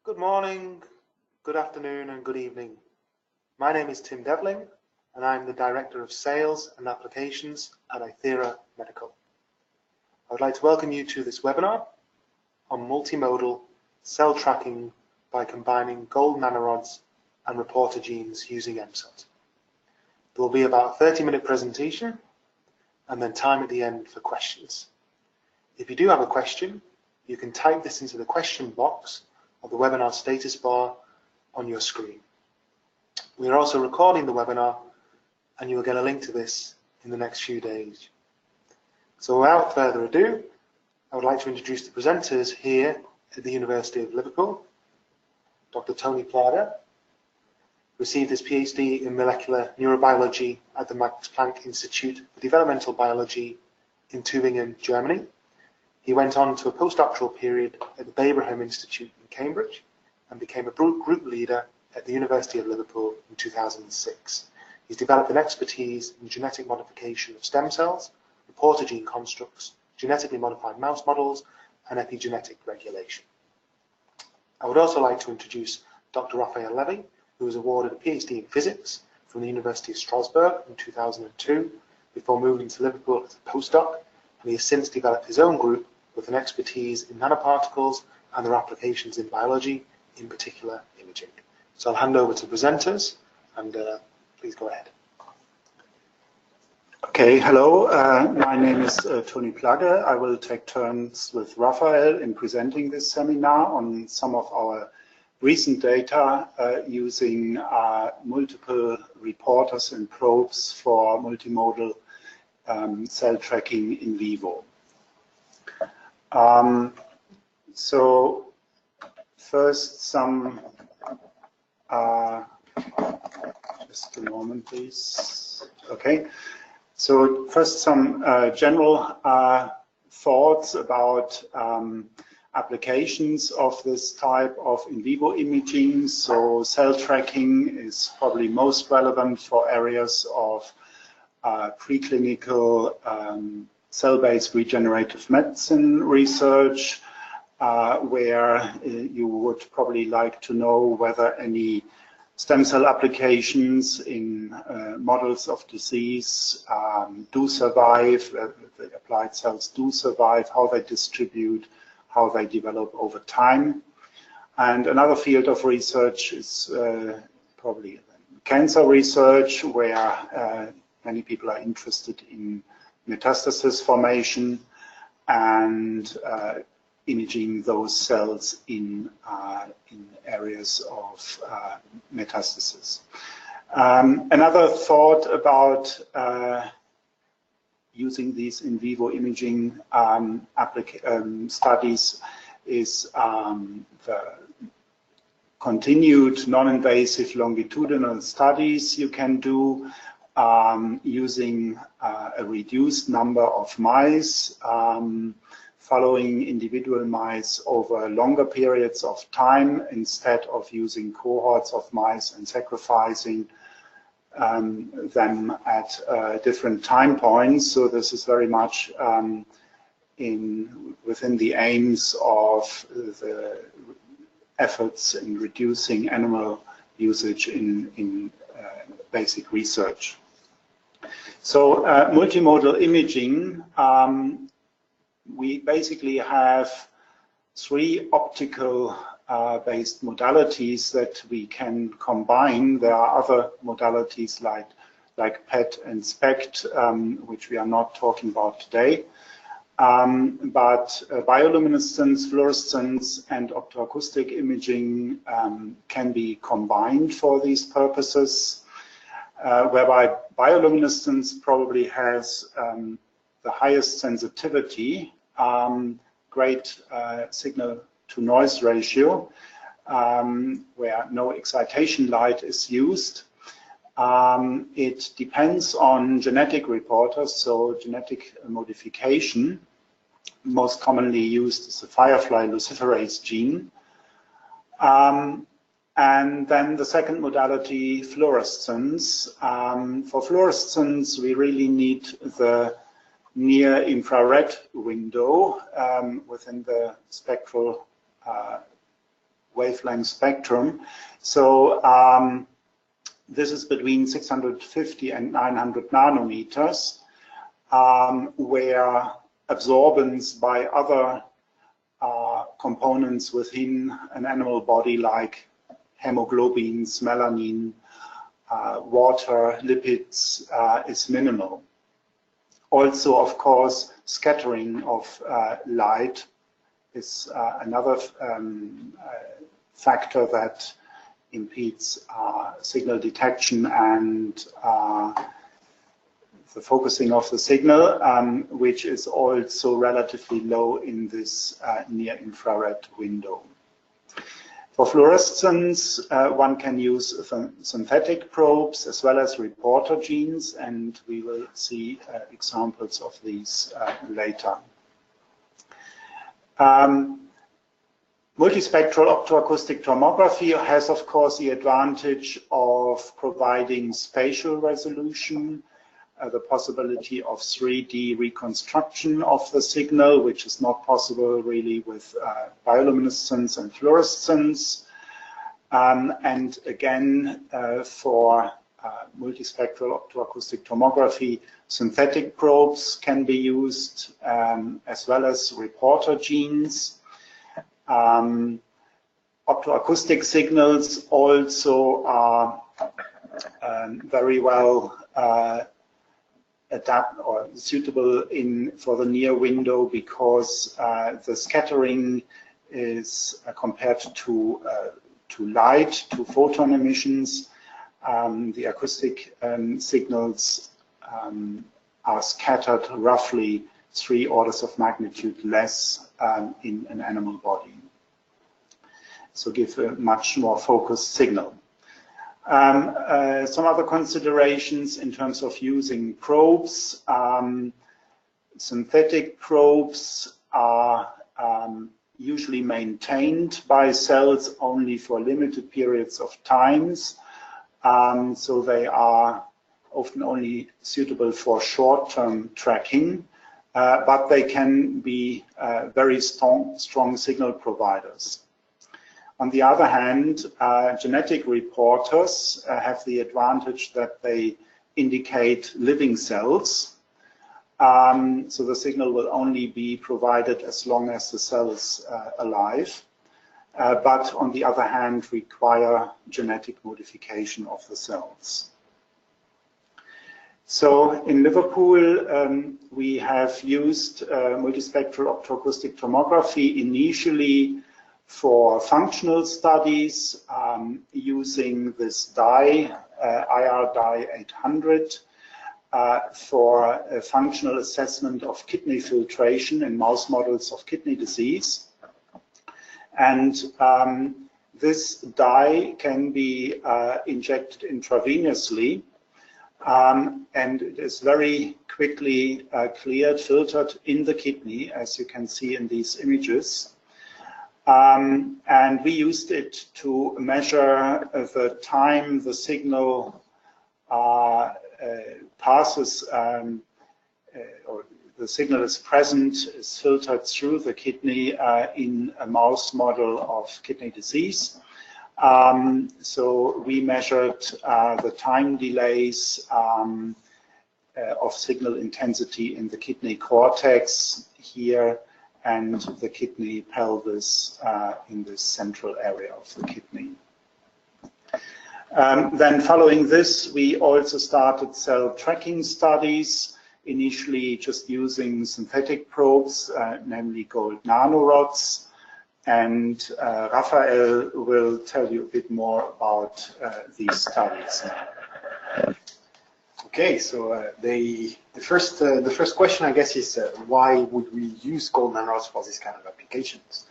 Good morning, good afternoon and good evening. My name is Tim Devling and I'm the Director of Sales and Applications at Ithera Medical. I would like to welcome you to this webinar on multimodal cell tracking by combining gold nanorods and reporter genes using MSOT. There will be about a 30-minute presentation and then time at the end for questions. If you do have a question, you can type this into the question box of the webinar status bar on your screen. We are also recording the webinar and you will get a link to this in the next few days. So without further ado, I would like to introduce the presenters here at the University of Liverpool. Dr. Tony Plaga received his PhD in molecular neurobiology at the Max Planck Institute for Developmental Biology in Tübingen, Germany. He went on to a postdoctoral period at the Babraham Institute in Cambridge and became a group leader at the University of Liverpool in 2006. He's developed an expertise in genetic modification of stem cells, reporter gene constructs, genetically modified mouse models, and epigenetic regulation. I would also like to introduce Dr. Raphael Levy, who was awarded a PhD in physics from the University of Strasbourg in 2002 before moving to Liverpool as a postdoc, and he has since developed his own group with an expertise in nanoparticles and their applications in biology, in particular imaging. So I'll hand over to presenters and please go ahead. Okay, hello, my name is Tony Plagge. I will take turns with Raphael in presenting this seminar on some of our recent data using multiple reporters and probes for multimodal cell tracking in vivo. So first some, just a moment please. Okay, so first some general thoughts about applications of this type of in vivo imaging. So cell tracking is probably most relevant for areas of preclinical cell-based regenerative medicine research, where you would probably like to know whether any stem cell applications in models of disease do survive, the applied cells do survive, how they distribute, how they develop over time. And another field of research is probably cancer research, where many people are interested in metastasis formation and imaging those cells in areas of metastasis. Another thought about using these in vivo imaging studies is the continued non-invasive longitudinal studies you can do using a reduced number of mice, following individual mice over longer periods of time instead of using cohorts of mice and sacrificing them at different time points. So this is very much within the aims of the efforts in reducing animal usage in basic research. So multimodal imaging, we basically have three optical based modalities that we can combine. There are other modalities like PET and SPECT, which we are not talking about today. But bioluminescence, fluorescence, and optoacoustic imaging can be combined for these purposes, whereby bioluminescence probably has the highest sensitivity, great signal-to-noise ratio, where no excitation light is used. It depends on genetic reporters, so genetic modification. Most commonly used is the firefly luciferase gene. And then the second modality, fluorescence. For fluorescence, we really need the near infrared window within the spectral wavelength spectrum. So this is between 650 and 900 nanometers, where absorbance by other components within an animal body, like hemoglobins, melanin, water, lipids, is minimal. Also, of course, scattering of light is another factor that impedes signal detection and the focusing of the signal, which is also relatively low in this near-infrared window. For fluorescence, one can use synthetic probes as well as reporter genes, and we will see examples of these later. Multispectral optoacoustic tomography has, of course, the advantage of providing spatial resolution, the possibility of 3D reconstruction of the signal, which is not possible really with bioluminescence and fluorescence. And again, for multispectral optoacoustic tomography, synthetic probes can be used, as well as reporter genes. Optoacoustic signals also are very well adapt or suitable for the near window, because the scattering is compared to light, to photon emissions. The acoustic signals are scattered roughly 3 orders of magnitude less in an animal body, so give a much more focused signal. Some other considerations in terms of using probes. Synthetic probes are usually maintained by cells only for limited periods of times, so they are often only suitable for short-term tracking, but they can be very strong signal providers. On the other hand, genetic reporters have the advantage that they indicate living cells, so the signal will only be provided as long as the cell is alive, but on the other hand require genetic modification of the cells. So in Liverpool, we have used multispectral optoacoustic tomography initially for functional studies, using this dye, IR dye 800, for a functional assessment of kidney filtration in mouse models of kidney disease. And this dye can be injected intravenously, and it is very quickly cleared, filtered in the kidney, as you can see in these images. And we used it to measure the time the signal passes, or the signal is present, is filtered through the kidney in a mouse model of kidney disease. So we measured the time delays of signal intensity in the kidney cortex here, and the kidney pelvis in the central area of the kidney. Then following this, we also started cell tracking studies, initially just using synthetic probes, namely gold nanorods. And Raphael will tell you a bit more about these studies. Okay, so the first question, I guess, is why would we use gold nanorods for this kind of applications?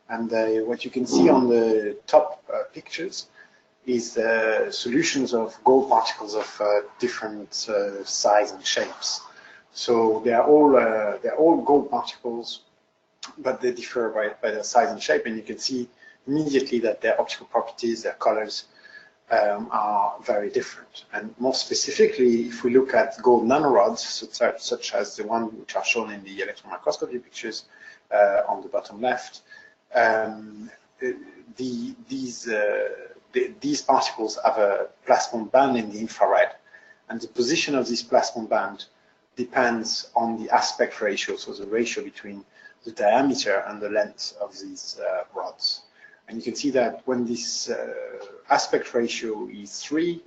And what you can see on the top pictures is solutions of gold particles of different size and shapes. So they are all gold particles, but they differ by their size and shape, and you can see immediately that their optical properties, their colors, are very different. And more specifically, if we look at gold nanorods, such as the one which are shown in the electron microscopy pictures on the bottom left, these particles have a plasmon band in the infrared, and the position of this plasmon band depends on the aspect ratio, so the ratio between the diameter and the length of these rods. And you can see that when this aspect ratio is 3,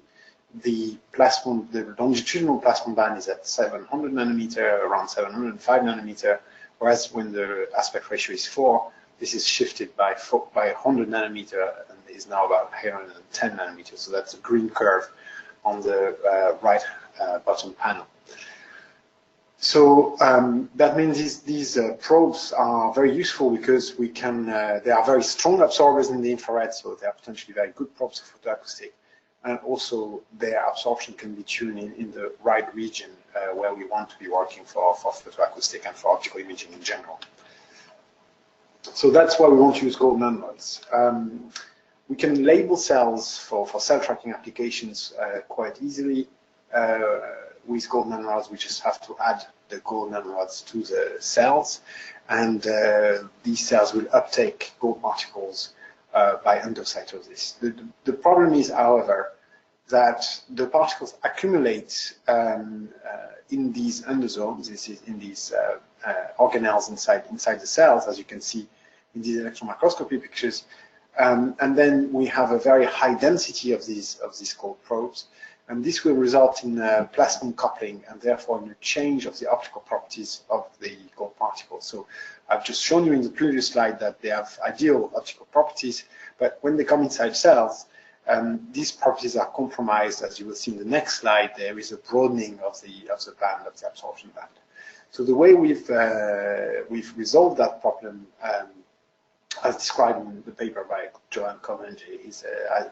the longitudinal plasmon band is at 700 nanometer, around 705 nanometer, whereas when the aspect ratio is 4, this is shifted by 100 nanometer and is now about 110 nanometers. So that's a green curve on the right bottom panel. So that means these probes are very useful because we can, they are very strong absorbers in the infrared, so they are potentially very good probes for photoacoustic, and also their absorption can be tuned in the right region where we want to be working for photoacoustic and for optical imaging in general. So that's why we want to use gold nanorods. We can label cells for cell tracking applications quite easily. With gold nanorods, we just have to add the gold nanorods to the cells, and these cells will uptake gold particles by endocytosis. The problem is, however, that the particles accumulate in these endosomes, this is in these organelles inside the cells, as you can see in these electron microscopy pictures, and then we have a very high density of these gold probes. And this will result in plasmon coupling and therefore in a change of the optical properties of the gold particles. So I've just shown you in the previous slide that they have ideal optical properties, but when they come inside cells, these properties are compromised. As you will see in the next slide, there is a broadening of the band, of the absorption band. So the way we've resolved that problem, as described in the paper by Joanne Covenant,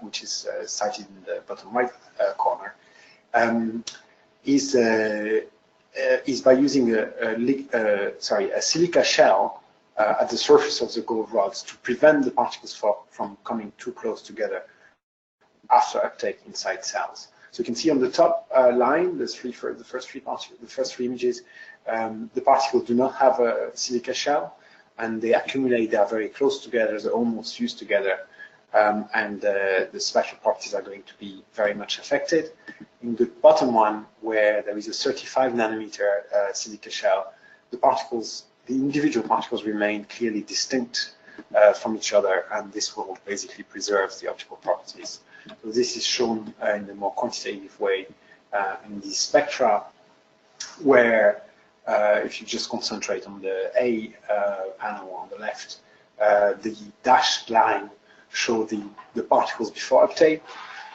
which is cited in the bottom right corner, is by using a silica shell at the surface of the gold rods to prevent the particles from coming too close together after uptake inside cells. So you can see on the top line, the first three images, the particles do not have a silica shell, and they accumulate, they are very close together, they're almost fused together, and the spectral properties are going to be very much affected. In the bottom one, where there is a 35 nanometer silica shell, the individual particles remain clearly distinct from each other, and this will basically preserve the optical properties. So this is shown in a more quantitative way in these spectra, where if you just concentrate on the A panel on the left, the dashed line show the particles before uptake,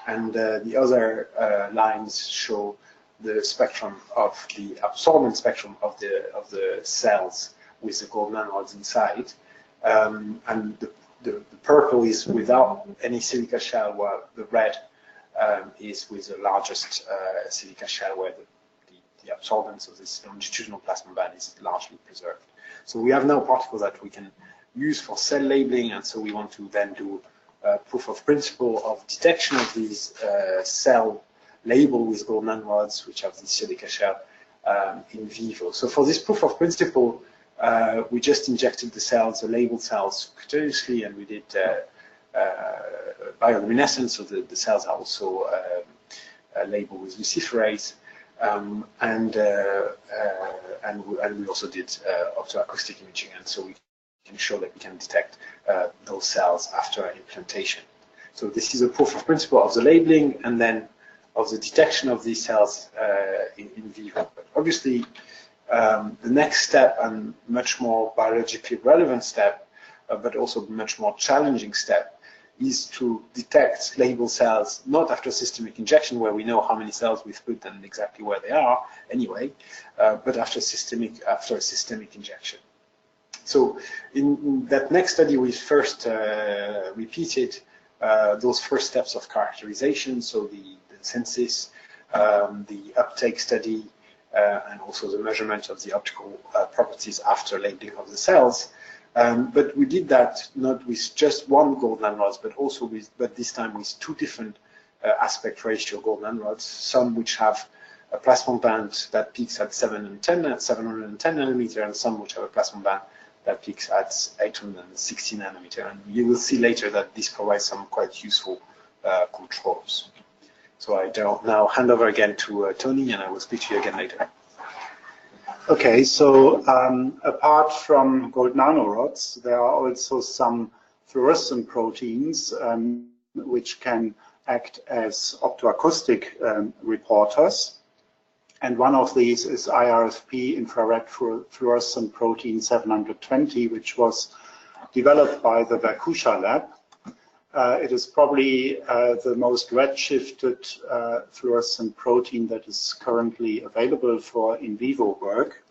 and the other lines show the spectrum of the absorbance spectrum of the cells with the gold nanorods inside, and the purple is without any silica shell, while the red is with the largest silica shell, where the absorbance of this longitudinal plasmon band is largely preserved. So we have now particles that we can use for cell labeling, and so we want to then do proof of principle of detection of these cell label with gold nanorods, which have this silica shell in vivo. So for this proof of principle, we just injected the labeled cells subcutaneously, and we did bioluminescence, so the cells are also labeled with Luciferase. And we also did optoacoustic imaging, and so we can show that we can detect those cells after implantation. So this is a proof of principle of the labeling and then of the detection of these cells in vivo. But obviously, the next step, and much more biologically relevant step, but also much more challenging step, is to detect label cells not after systemic injection, where we know how many cells we've put and exactly where they are anyway, but after a systemic injection. So in that next study, we first repeated those first steps of characterization, so the synthesis, the uptake study, and also the measurement of the optical properties after labeling of the cells. But we did that not with just one gold nanorods, but this time with two different aspect ratio gold nanorods, some which have a plasmon band that peaks at 710 nanometer, and some which have a plasmon band that peaks at 860 nanometer. And you will see later that this provides some quite useful controls. So I now hand over again to Tony, and I will speak to you again later. Okay, so apart from gold nanorods, there are also some fluorescent proteins which can act as optoacoustic reporters. And one of these is IRFP, infrared fluorescent protein 720, which was developed by the Verkusha lab. It is probably the most redshifted fluorescent protein that is currently available for in vivo work.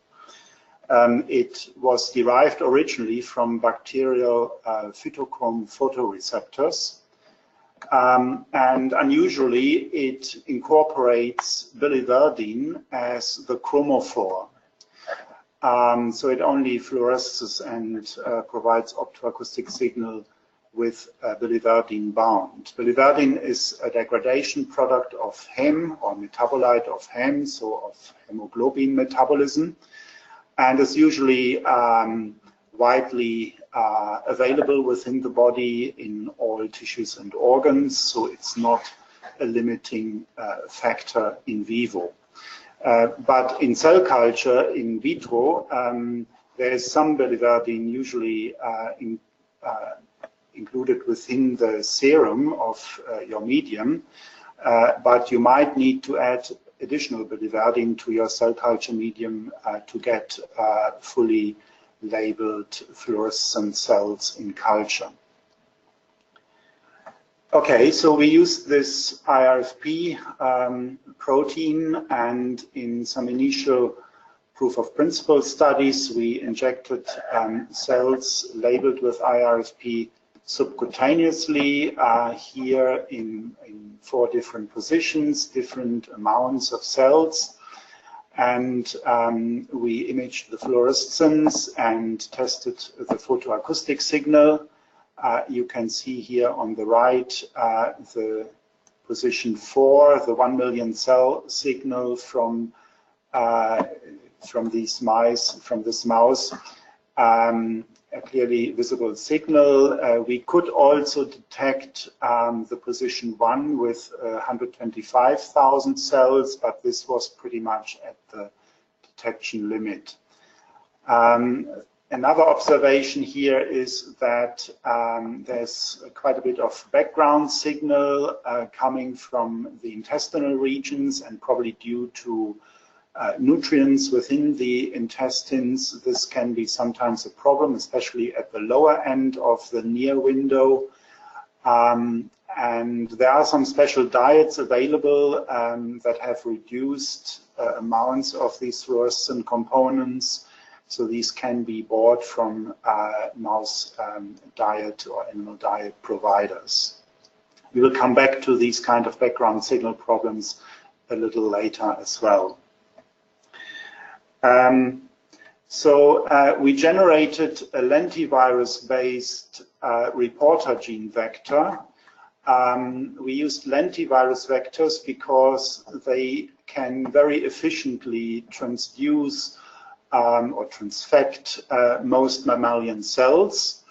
It was derived originally from bacterial phytochrome photoreceptors. And unusually, it incorporates biliverdin as the chromophore. So it only fluoresces and provides optoacoustic signal with biliverdin bound. Biliverdin is a degradation product of heme, or metabolite of heme, so of hemoglobin metabolism, and is usually widely available within the body in all tissues and organs, so it's not a limiting factor in vivo. But in cell culture, in vitro, there is some biliverdin usually included within the serum of your medium, but you might need to add additional biliverdin to your cell culture medium to get fully labeled fluorescent cells in culture. Okay, so we used this IRFP protein, and in some initial proof of principle studies, we injected cells labeled with IRFP subcutaneously here in 4 different positions, different amounts of cells. And we imaged the fluorescence and tested the photoacoustic signal. You can see here on the right the position 4, the 1 million cell signal from this mouse. A clearly visible signal. We could also detect the position 1 with 125,000 cells, but this was pretty much at the detection limit. Another observation here is that there's quite a bit of background signal coming from the intestinal regions, and probably due to nutrients within the intestines. This can be sometimes a problem, especially at the lower end of the near window. And there are some special diets available that have reduced amounts of these fluorescent components. So these can be bought from mouse diet or animal diet providers. We will come back to these kind of background signal problems a little later as well. We generated a lentivirus-based reporter gene vector. We used lentivirus vectors because they can very efficiently transduce or transfect most mammalian cells.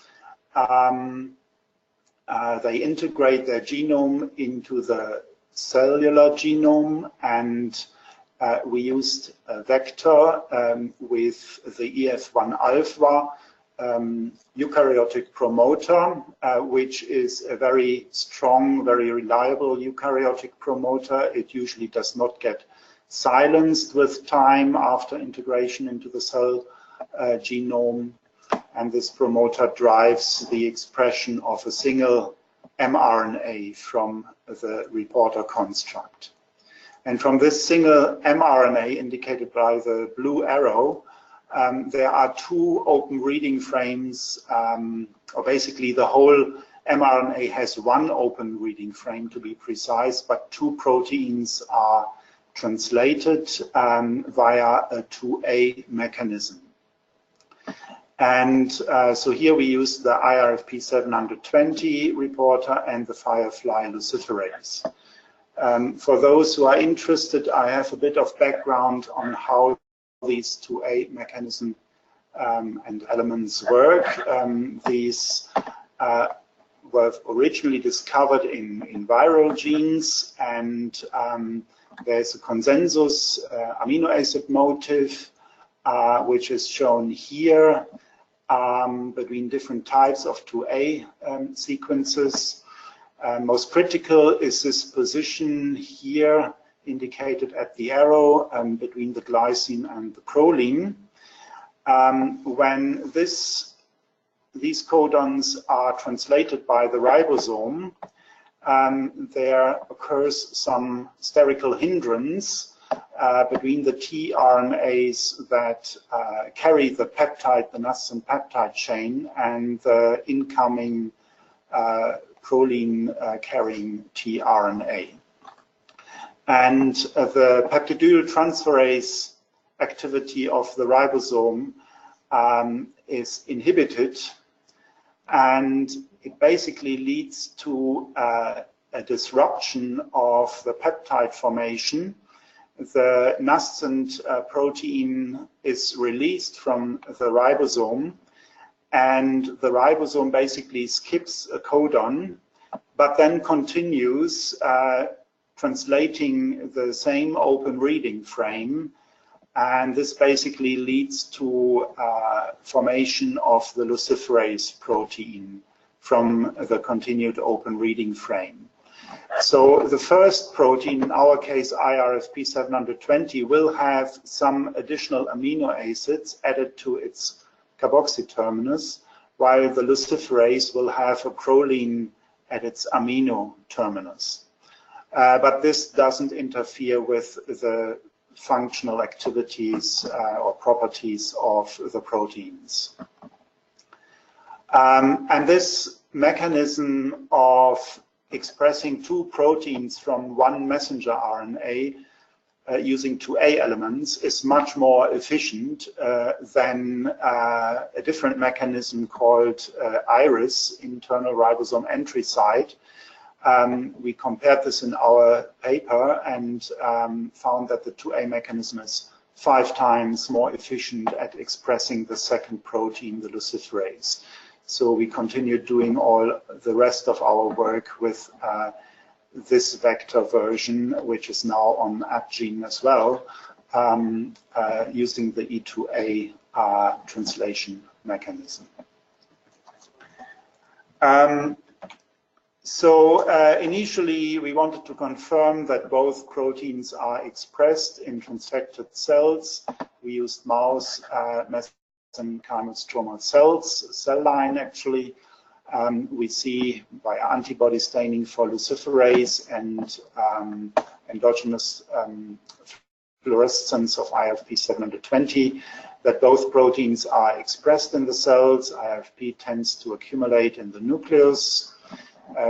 They integrate their genome into the cellular genome, and we used a vector with the EF1 alpha eukaryotic promoter, which is a very strong, very reliable eukaryotic promoter. It usually does not get silenced with time after integration into the cell genome. And this promoter drives the expression of a single mRNA from the reporter construct. And from this single mRNA, indicated by the blue arrow, there are 2 open reading frames, or basically the whole mRNA has 1 open reading frame to be precise, but 2 proteins are translated via a 2A mechanism. And so here we use the IRFP 720 reporter and the Firefly Luciferase. For those who are interested, I have a bit of background on how these 2A mechanism and elements work. These were originally discovered in viral genes, and there's a consensus amino acid motif, which is shown here between different types of 2A sequences. Most critical is this position here, indicated at the arrow between the glycine and the proline. When these codons are translated by the ribosome, there occurs some sterical hindrance between the tRNAs that carry the peptide, the nascent peptide chain, and the incoming proline carrying tRNA. And the peptidyl-transferase activity of the ribosome is inhibited, and it basically leads to a disruption of the peptide formation. The nascent protein is released from the ribosome, and the ribosome basically skips a codon, but then continues translating the same open reading frame, and this basically leads to formation of the luciferase protein from the continued open reading frame. So the first protein, in our case IRFP 720, will have some additional amino acids added to its carboxy terminus, while the luciferase will have a proline at its amino terminus. But this doesn't interfere with the functional activities or properties of the proteins. And this mechanism of expressing two proteins from one messenger RNA using 2A elements is much more efficient than a different mechanism called IRIS, internal ribosome entry site. We compared this in our paper and found that the 2A mechanism is 5 times more efficient at expressing the second protein, the luciferase. So we continued doing all the rest of our work with this vector version, which is now on AppGene as well, using the E2A translation mechanism. Initially, we wanted to confirm that both proteins are expressed in transfected cells. We used mouse mesenchymal stromal cells, cell line actually. We see by antibody staining for luciferase and endogenous fluorescence of IRFP 720 that both proteins are expressed in the cells. IRFP tends to accumulate in the nucleus.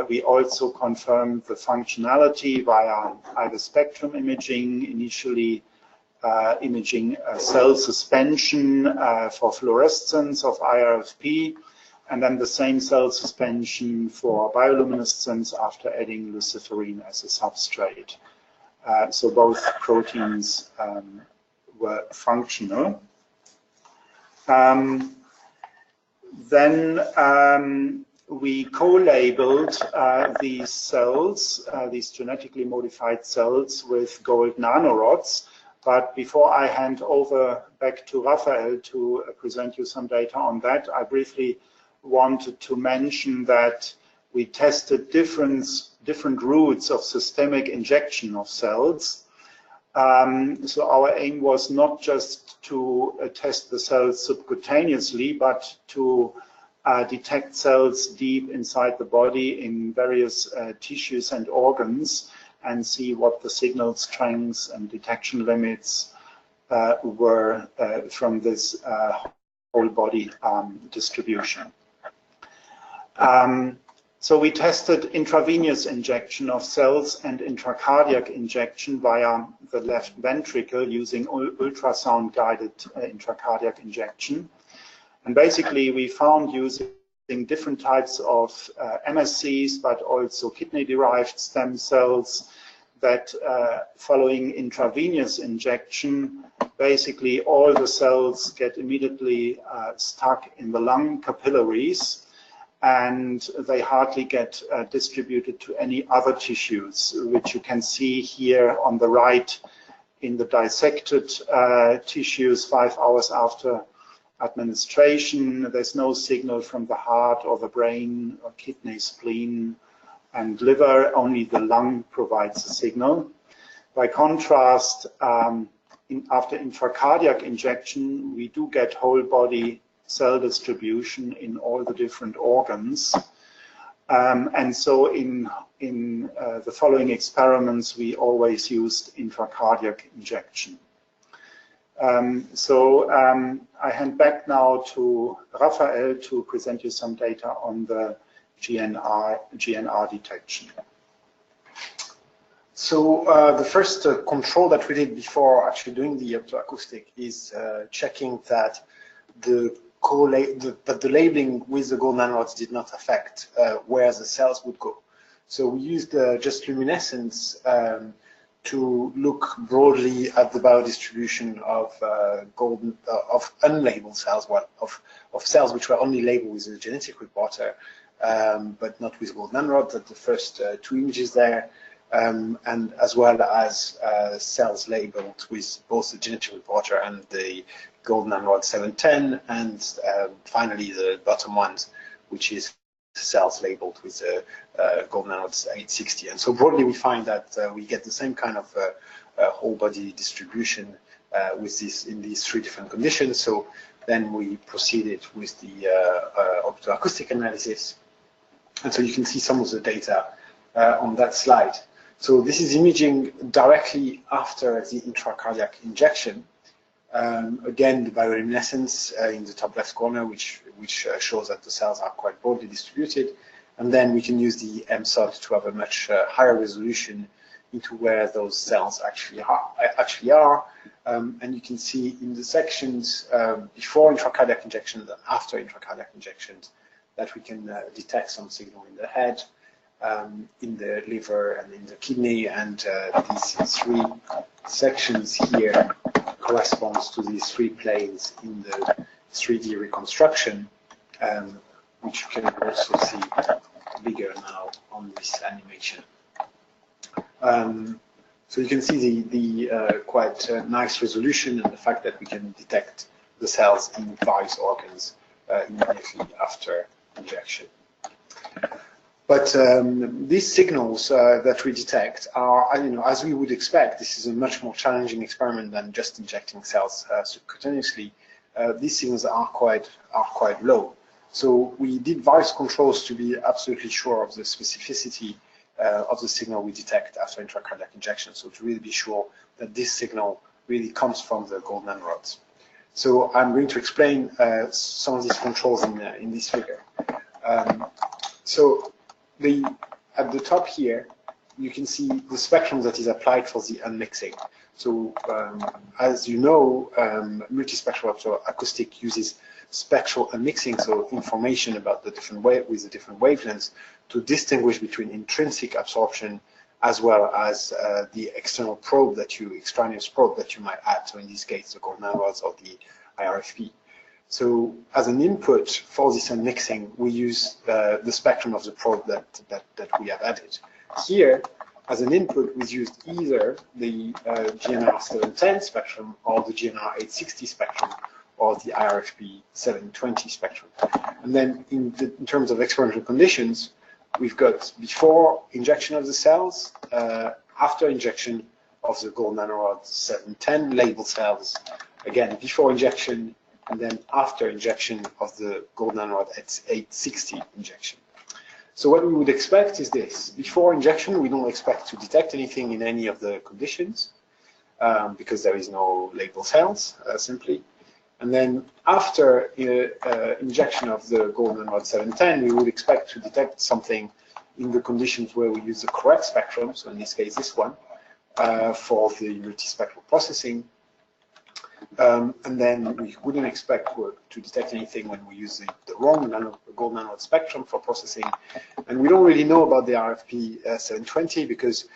We also confirmed the functionality via either spectrum imaging, initially imaging cell suspension for fluorescence of IRFP, and then the same cell suspension for bioluminescence after adding luciferin as a substrate. So both proteins were functional. We co-labeled these cells, these genetically modified cells, with gold nanorods. But before I hand over back to Raphael to present you some data on that, I briefly wanted to mention that we tested different routes of systemic injection of cells. So our aim was not just to test the cells subcutaneously, but to detect cells deep inside the body in various tissues and organs and see what the signal strengths and detection limits were from this whole body distribution. So we tested intravenous injection of cells and intracardiac injection via the left ventricle using ultrasound-guided intracardiac injection. And basically, we found using different types of MSCs, but also kidney-derived stem cells, that following intravenous injection, basically all the cells get immediately stuck in the lung capillaries, and they hardly get distributed to any other tissues, which you can see here on the right in the dissected tissues 5 hours after administration. There's no signal from the heart or the brain or kidney, spleen, and liver. Only the lung provides a signal. By contrast, after intracardiac injection, we do get whole body cell distribution in all the different organs. And so in the following experiments, we always used intracardiac injection. I hand back now to Raphael to present you some data on the GNR detection. So the first control that we did before actually doing the optoacoustic is checking that the labeling with the gold nanorods did not affect where the cells would go. So we used just luminescence to look broadly at the biodistribution of of unlabeled cells, well, of cells which were only labeled with a genetic reporter, but not with gold nanorods. At the first 2 images there, and as well as cells labeled with both the genetic reporter and the gold nanorod 710, and finally the bottom ones, which is cells labeled with gold nanods 860. And so broadly we find that we get the same kind of whole body distribution with this in these 3 different conditions. So then we proceeded with the optoacoustic analysis, and so you can see some of the data on that slide. So this is imaging directly after the intracardiac injection. Again, the bioluminescence in the top left corner, which shows that the cells are quite broadly distributed. And then we can use the MSOT to have a much higher resolution into where those cells actually are. And you can see in the sections before intracardiac injections and after intracardiac injections that we can detect some signal in the head, in the liver and in the kidney, and these 3 sections here corresponds to these 3 planes in the 3D reconstruction, which you can also see bigger now on this animation. So you can see the quite nice resolution and the fact that we can detect the cells in various organs immediately after injection. But these signals that we detect are, as we would expect, this is a much more challenging experiment than just injecting cells subcutaneously. These signals are quite low. So we did various controls to be absolutely sure of the specificity of the signal we detect after intracardiac injection. So to really be sure that this signal really comes from the gold nanorods. So I'm going to explain some of these controls in this figure. At the top here, you can see the spectrum that is applied for the unmixing. So as you know, multispectral optoacoustic uses spectral unmixing, so information about the different with the different wavelengths to distinguish between intrinsic absorption as well as the external probe extraneous probe that you might add. So in this case, the gold nanorods or the IRFP. So as an input for this unmixing, we use the spectrum of the probe that we have added. Here, as an input, we used either the GNR 710 spectrum or the GNR 860 spectrum or the IRFP 720 spectrum. And then in terms of experimental conditions, we've got before injection of the cells, after injection of the gold nanorod 710 labeled cells, again before injection, and then after injection of the gold nanorod at 860 injection. So what we would expect is this. Before injection, we don't expect to detect anything in any of the conditions because there is no label cells, simply. And then after injection of the gold nanorod 710, we would expect to detect something in the conditions where we use the correct spectrum, so in this case this one, for the multispectral processing. And then we wouldn't expect to detect anything when we use the wrong gold nanorod spectrum for processing. And we don't really know about the RFP 720 because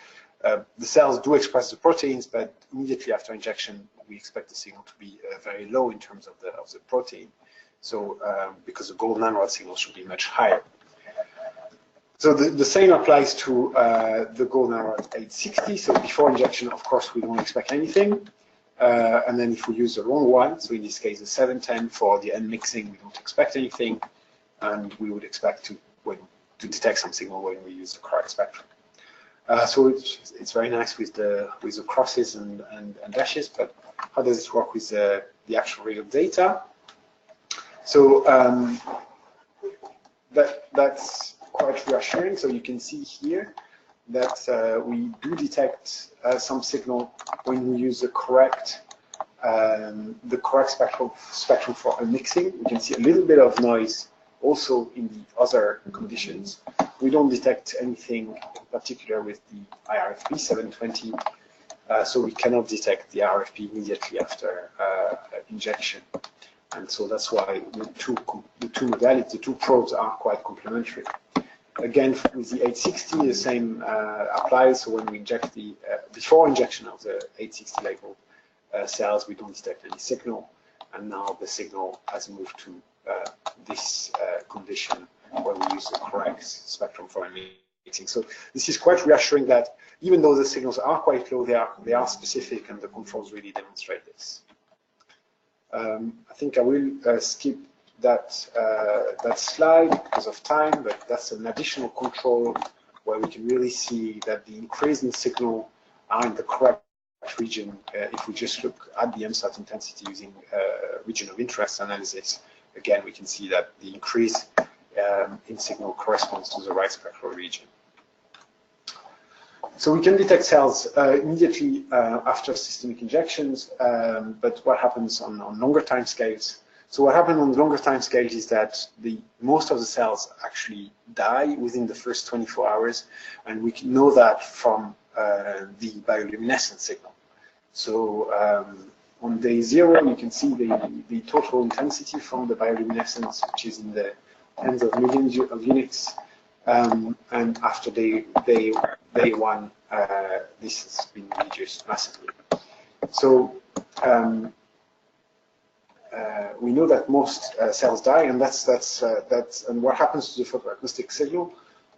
the cells do express the proteins, but immediately after injection, we expect the signal to be very low in terms of the protein. So because the gold nanorod signal should be much higher. So the same applies to the gold nanorod 860. So before injection, of course, we don't expect anything. And then if we use the wrong one, so in this case the 710 for the unmixing, we don't expect anything, and we would expect to detect some signal when we use the correct spectrum. So it's very nice with the crosses and dashes, but how does it work with the actual real data? So that's quite reassuring. So you can see here that we do detect some signal when we use the correct spectrum for unmixing. We can see a little bit of noise also in the other conditions. We don't detect anything in particular with the IRFP 720, so we cannot detect the RFP immediately after injection. And so that's why the two modalities, the two probes are quite complementary. Again, with the 860, the same applies. So when we inject the before injection of the 860 labeled cells, we don't detect any signal, and now the signal has moved to this condition where we use the correct spectrum for unmixing. So this is quite reassuring that even though the signals are quite low, they are specific, and the controls really demonstrate this. I think I will skip that slide because of time, but that's an additional control where we can really see that the increase in signal are in the correct region. If we just look at the MSOT intensity using region of interest analysis, again, we can see that the increase in signal corresponds to the right spectral region. So we can detect cells immediately after systemic injections, but what happens on longer time scales? So what happens on longer time scales is that most of the cells actually die within the first 24 hours, and we can know that from the bioluminescence signal. So on day 0, you can see the total intensity from the bioluminescence, which is in the tens of millions of units. And after day 1, this has been reduced massively. So we know that most cells die, and that's and what happens to the photoacoustic signal?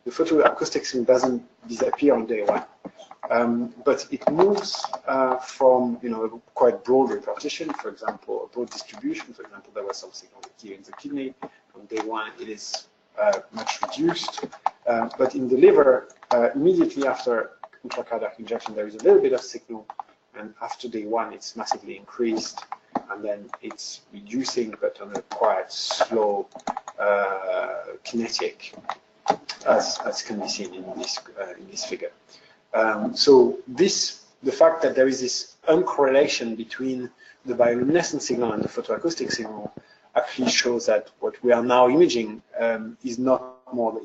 The photoacoustic signal doesn't disappear on day 1, but it moves from a quite broad repartition. For example, a broad distribution. For example, there was some signal here in the kidney. On day 1, it is much reduced, but in the liver, immediately after intracardiac injection, there is a little bit of signal, and after day 1, it's massively increased, and then it's reducing, but on a quite slow kinetic, as can be seen in this figure. So the fact that there is this uncorrelation between the bioluminescent signal and the photoacoustic signal actually shows that what we are now imaging is not anymore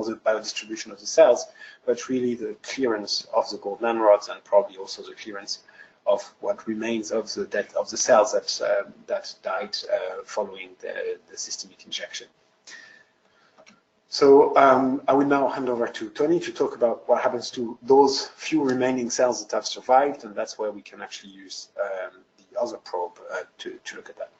the biodistribution of the cells, but really the clearance of the gold nanorods, and probably also the clearance of what remains of the death of the cells that died following the systemic injection. So I will now hand over to Tony to talk about what happens to those few remaining cells that have survived, and that's where we can actually use the other probe to look at that.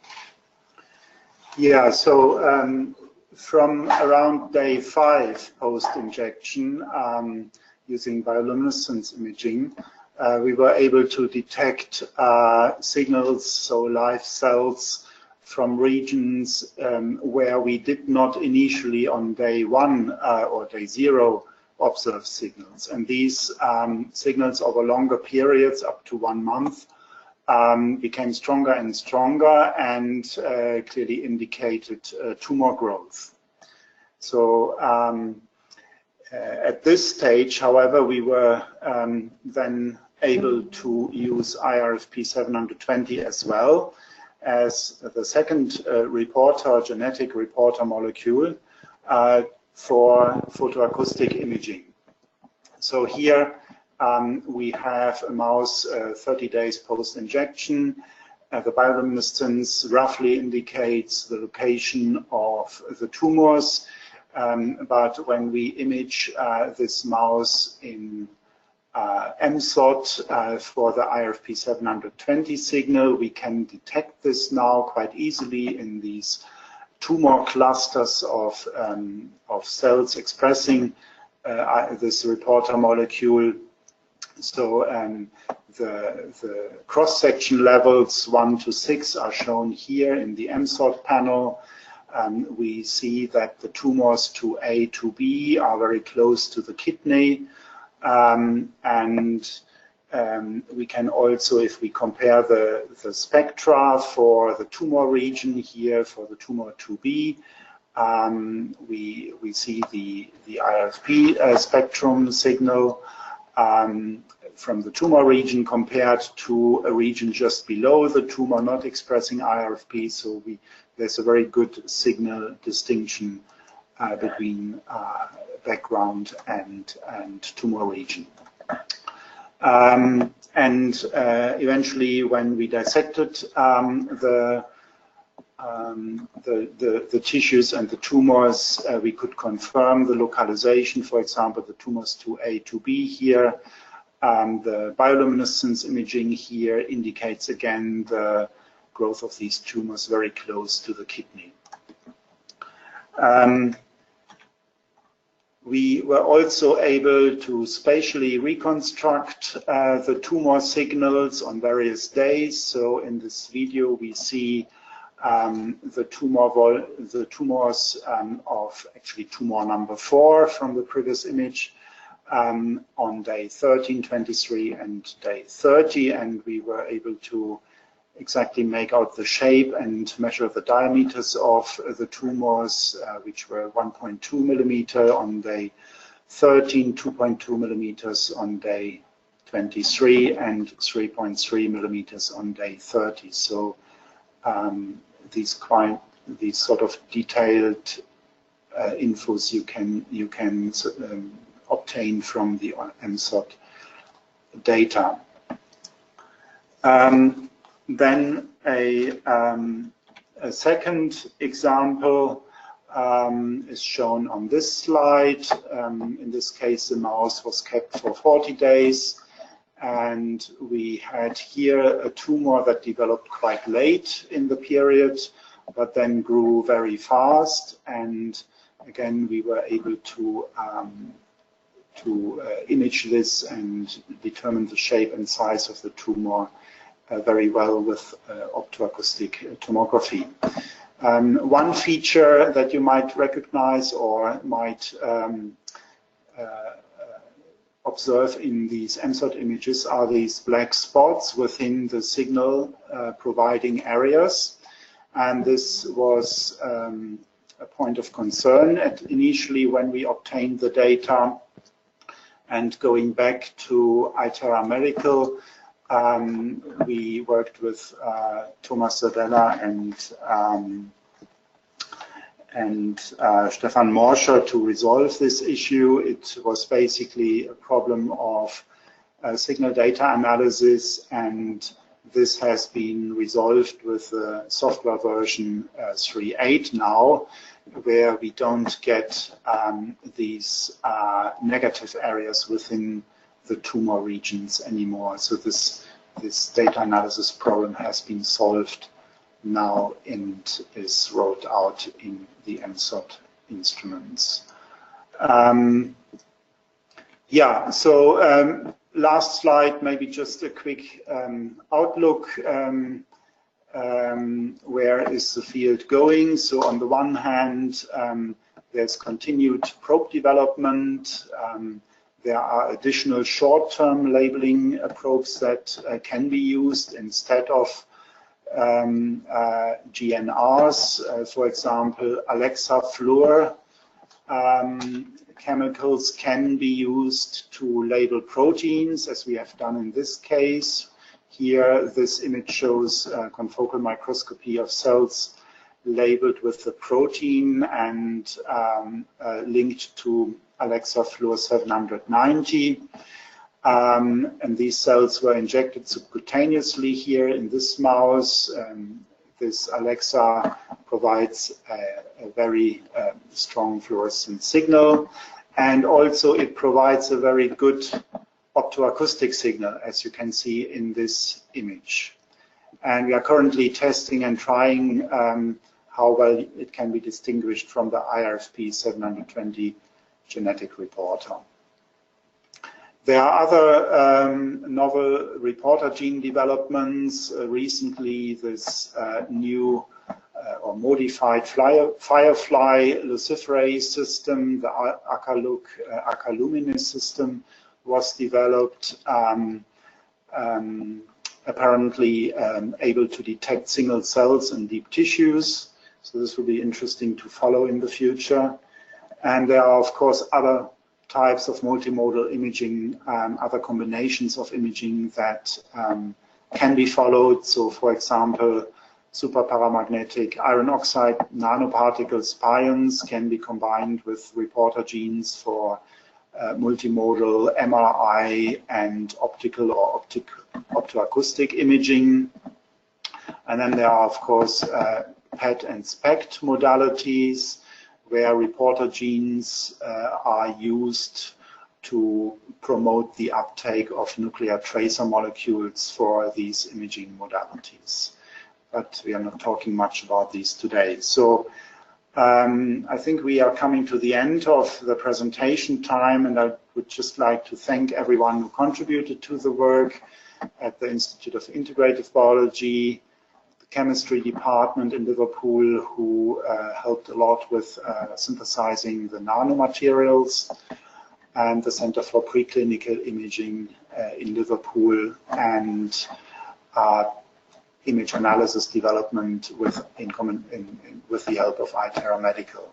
Yeah, so from around day 5 post-injection, using bioluminescence imaging, we were able to detect signals, so live cells from regions where we did not initially on day 1 or day 0 observe signals. And these signals over longer periods, up to 1 month, became stronger and stronger, and clearly indicated tumor growth. So at this stage, however, we were then able to use IRFP 720 as well as the second genetic reporter molecule for photoacoustic imaging. So here we have a mouse 30 days post-injection. The bioluminescence roughly indicates the location of the tumors, but when we image this mouse in MSOT for the IRFP 720 signal. We can detect this now quite easily in these tumor clusters of cells expressing this reporter molecule. So the cross-section levels 1 to 6 are shown here in the MSOT panel. We see that the tumors 2A, 2B are very close to the kidney. We can also, if we compare the spectra for the tumor region here, for the tumor 2B, we see the IRFP spectrum signal from the tumor region compared to a region just below the tumor not expressing IRFP. So there's a very good signal distinction between background and tumor region. Eventually, when we dissected the tissues and the tumors, we could confirm the localization. For example, the tumors 2A, 2B here. The bioluminescence imaging here indicates again the growth of these tumors very close to the kidney. We were also able to spatially reconstruct the tumor signals on various days. So in this video, we see the tumors of actually tumor number 4 from the previous image on day 13, 23, and day 30, and we were able to exactly make out the shape and measure the diameters of the tumors, which were 1.2 millimeter on day 13, 2.2 millimeters on day 23, and 3.3 millimeters on day 30. So these sort of detailed infos you can obtain from the MSOT data. Then a second example is shown on this slide. In this case, the mouse was kept for 40 days, and we had here a tumor that developed quite late in the period, but then grew very fast. And again, we were able to image this and determine the shape and size of the tumor very well with optoacoustic tomography. One feature that you might recognize or might observe in these MSOT images are these black spots within the signal providing areas. And this was a point of concern initially when we obtained the data. And going back to Itera Medical, we worked with Thomas Sadella and Stefan Morscher to resolve this issue. It was basically a problem of signal data analysis, and this has been resolved with the software version 3.8 now, where we don't get these negative areas within the tumor regions anymore. So this data analysis problem has been solved now and is rolled out in the MSOT instruments. Yeah, so last slide, maybe just a quick outlook. Where is the field going? So on the one hand, there's continued probe development. There are additional short-term labeling probes that can be used instead of GNRs. For example, Alexa Fluor chemicals can be used to label proteins, as we have done in this case. Here, this image shows confocal microscopy of cells labeled with the protein and linked to Alexa Fluor 790. And these cells were injected subcutaneously here in this mouse. This Alexa provides a very strong fluorescent signal, and also it provides a very good optoacoustic signal, as you can see in this image. And we are currently testing and trying how well it can be distinguished from the IRFP 720 genetic reporter. There are other novel reporter gene developments. Recently, this new or modified firefly Luciferase system, the Acaluminis system, was developed, apparently able to detect single cells in deep tissues. So this will be interesting to follow in the future. And there are, of course, other types of multimodal imaging, other combinations of imaging that can be followed. So, for example, superparamagnetic iron oxide nanoparticles, pions, can be combined with reporter genes for multimodal MRI and optical or optoacoustic imaging. And then there are, of course, PET and SPECT modalities, where reporter genes are used to promote the uptake of nuclear tracer molecules for these imaging modalities. But we are not talking much about these today. So I think we are coming to the end of the presentation time, and I would just like to thank everyone who contributed to the work at the Institute of Integrative Biology, the chemistry department in Liverpool, who helped a lot with synthesizing the nanomaterials, and the Center for Preclinical Imaging in Liverpool, and image analysis development with the help of iTerra Medical.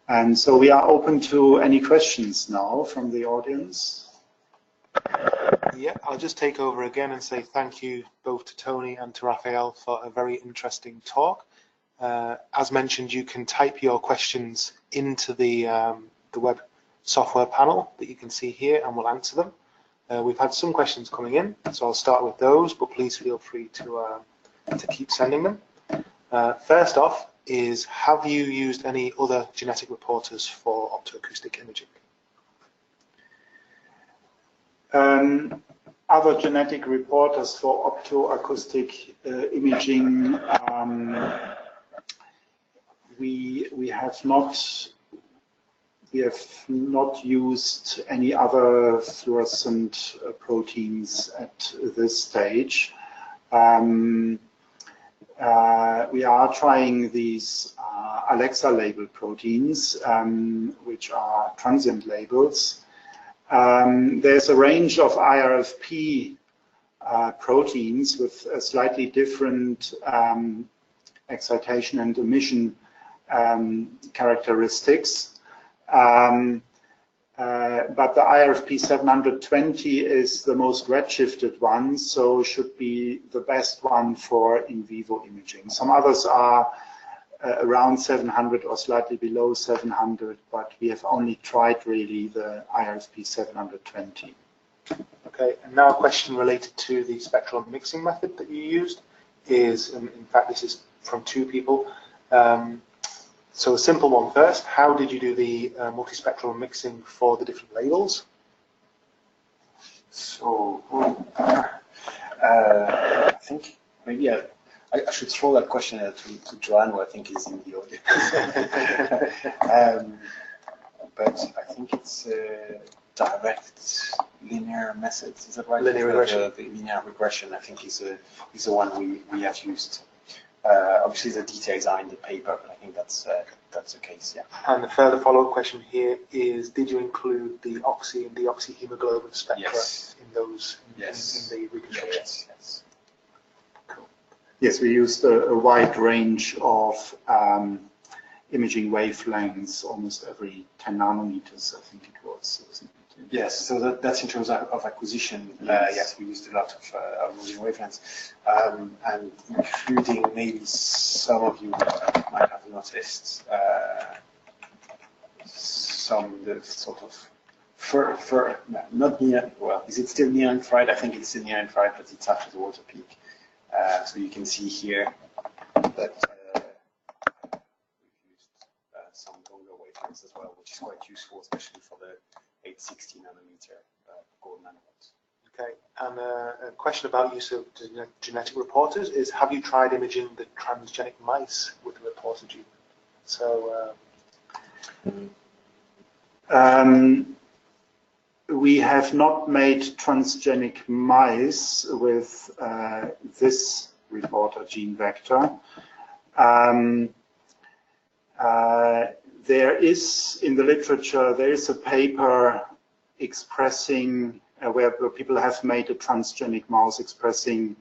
And so we are open to any questions now from the audience. Yeah, I'll just take over again and say thank you both to Tony and to Raphael for a very interesting talk. As mentioned, you can type your questions into the web software panel that you can see here, and we'll answer them. We've had some questions coming in, so I'll start with those, but please feel free to keep sending them. First off is, have you used any other genetic reporters for optoacoustic imaging? Other genetic reporters for optoacoustic imaging, we have not used any other fluorescent proteins at this stage. We are trying these Alexa labeled proteins, which are transient labels. There's a range of IRFP proteins with a slightly different excitation and emission characteristics. But the IRFP 720 is the most redshifted one, so should be the best one for in vivo imaging. Some others are around 700 or slightly below 700, but we have only tried really the IRFP 720. Okay, and now a question related to the spectral mixing method that you used is, in fact, this is from two people. So a simple one first, how did you do the multispectral mixing for the different labels? So, I think maybe I should throw that question to Joanne, who I think is in the audience. But I think it's direct linear methods, is that right? Linear regression. The linear regression, I think, is the one we have used. Obviously, the details are in the paper, but I think that's the case, yeah. And the further follow-up question here is: did you include the oxy and deoxyhemoglobin spectra in those in the reconstruction? Yes. Cool. Yes, we used a wide range of imaging wavelengths, almost every 10 nanometers, I think it was. Yes, so that's in terms of acquisition. Yes, we used a lot of imaging wavelengths, and including, maybe some of you might have noticed, some the sort of not near. Well, is it still near infrared? I think it's still near infrared, but it's after the water peak. So you can see here that we've used some longer wavelengths as well, which is quite useful, especially for the 860 nanometer gold nanorods. Okay, and a question about use of genetic reporters is, have you tried imaging the transgenic mice with a reporter gene? So we have not made transgenic mice with this reporter gene vector. There is, in the literature, there is a paper expressing, where people have made a transgenic mouse expressing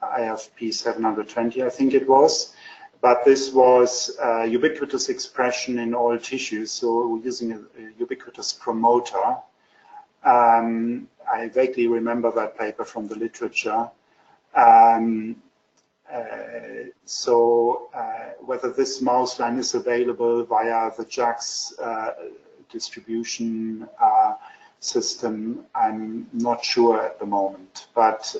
IFP 720, I think it was. But this was ubiquitous expression in all tissues, so using a ubiquitous promoter. I vaguely remember that paper from the literature. Whether this mouse line is available via the JAX distribution system, I'm not sure at the moment, but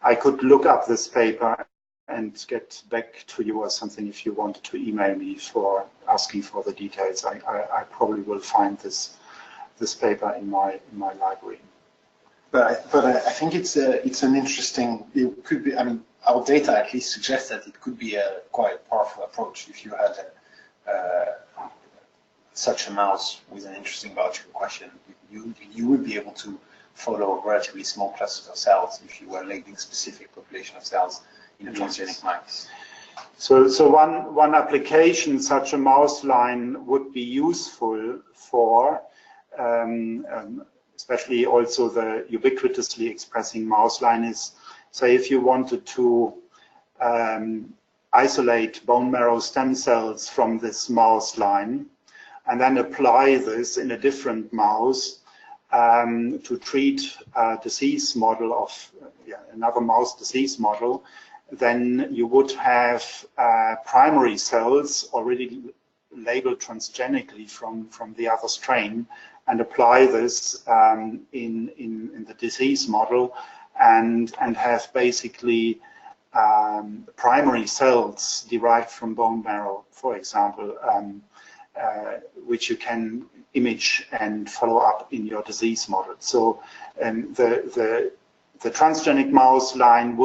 I could look up this paper and get back to you or something if you wanted to email me for asking for the details. I probably will find this paper in my library. But I think it's an interesting. It could be. I mean, our data at least suggests that it could be a quite powerful approach if you had such a mouse with an interesting biological question. You would be able to follow relatively small clusters of cells if you were labeling specific population of cells in a transgenic mice. So one application such a mouse line would be useful for, especially also the ubiquitously expressing mouse line is, say, if you wanted to isolate bone marrow stem cells from this mouse line and then apply this in a different mouse to treat a disease model of another mouse disease model, then you would have primary cells already labeled transgenically from the other strain and apply this in the disease model and have basically primary cells derived from bone marrow, for example, which you can image and follow up in your disease model. So the transgenic mouse line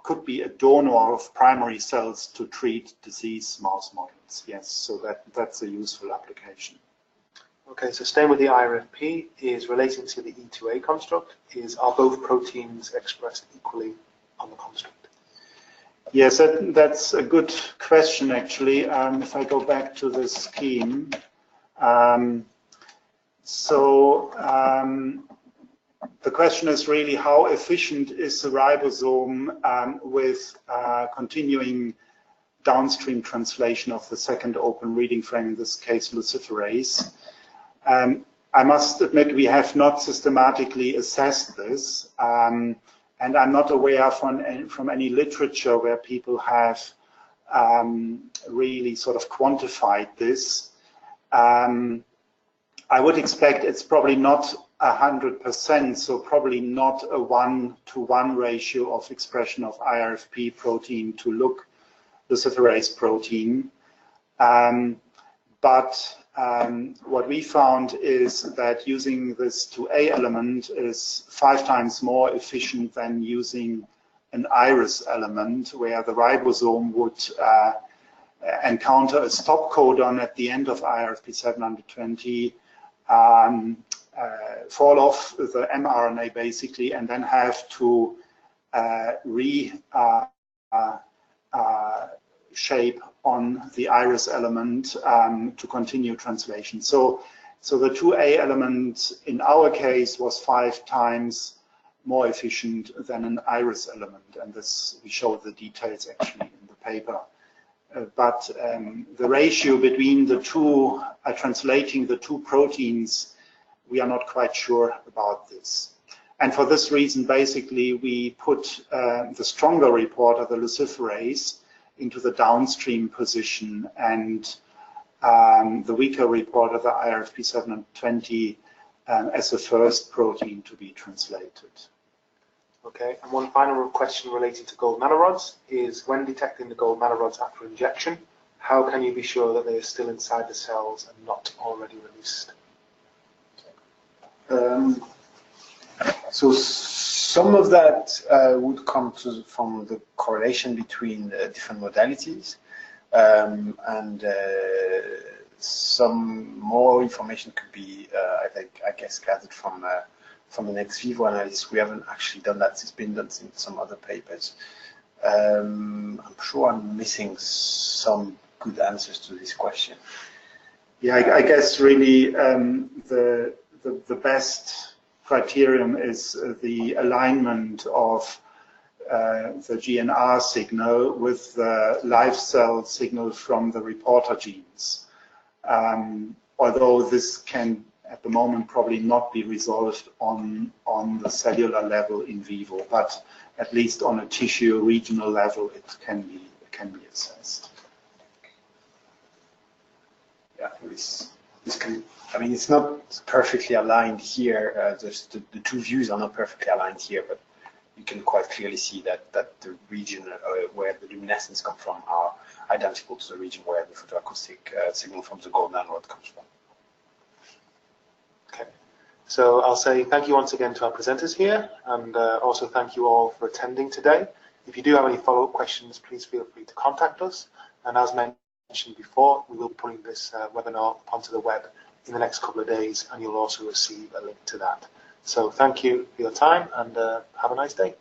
could be a donor of primary cells to treat disease mouse models. Yes, so that's a useful application. okay, so staying with the IRFP is relating to the E2A construct. Are both proteins expressed equally on the construct? Yes, that's a good question, actually. If I go back to the scheme. The question is really how efficient is the ribosome with continuing downstream translation of the second open reading frame, in this case luciferase. I must admit we have not systematically assessed this. And I'm not aware from any literature where people have really sort of quantified this. I would expect it's probably not 100%, so probably not a 1-to-1 ratio of expression of IRFP protein to look luciferase protein. What we found is that using this 2A element is 5 times more efficient than using an iris element, where the ribosome would encounter a stop codon at the end of IRFP 720, fall off the mRNA basically, and then have to shape on the iris element to continue translation. So the 2A element in our case was 5 times more efficient than an iris element, and this we showed the details actually in the paper. The ratio between the two, translating the two proteins, we are not quite sure about this. And for this reason, basically, we put the stronger reporter, the luciferase, into the downstream position, and the weaker reporter, the IRFP 720, as the first protein to be translated. Okay, and one final question relating to gold nanorods is, when detecting the gold nanorods after injection, how can you be sure that they are still inside the cells and not already released? So some of that would come from the correlation between different modalities, and some more information could be, I guess, gathered from an ex vivo analysis. We haven't actually done that. It's been done in some other papers. I'm sure I'm missing some good answers to this question. Yeah, I guess really the best criterion is the alignment of the GNR signal with the live cell signal from the reporter genes. Although this can, at the moment, probably not be resolved on the cellular level in vivo, but at least on a tissue regional level, it can be assessed. Yeah, this can. I mean, it's not perfectly aligned here. The two views are not perfectly aligned here, but you can quite clearly see that the region where the luminescence comes from are identical to the region where the photoacoustic signal from the gold nanorods comes from. Okay, so I'll say thank you once again to our presenters here, and also thank you all for attending today. If you do have any follow-up questions, please feel free to contact us. And as mentioned before, we will be putting this webinar onto the web in the next couple of days, and you'll also receive a link to that. So thank you for your time, and have a nice day.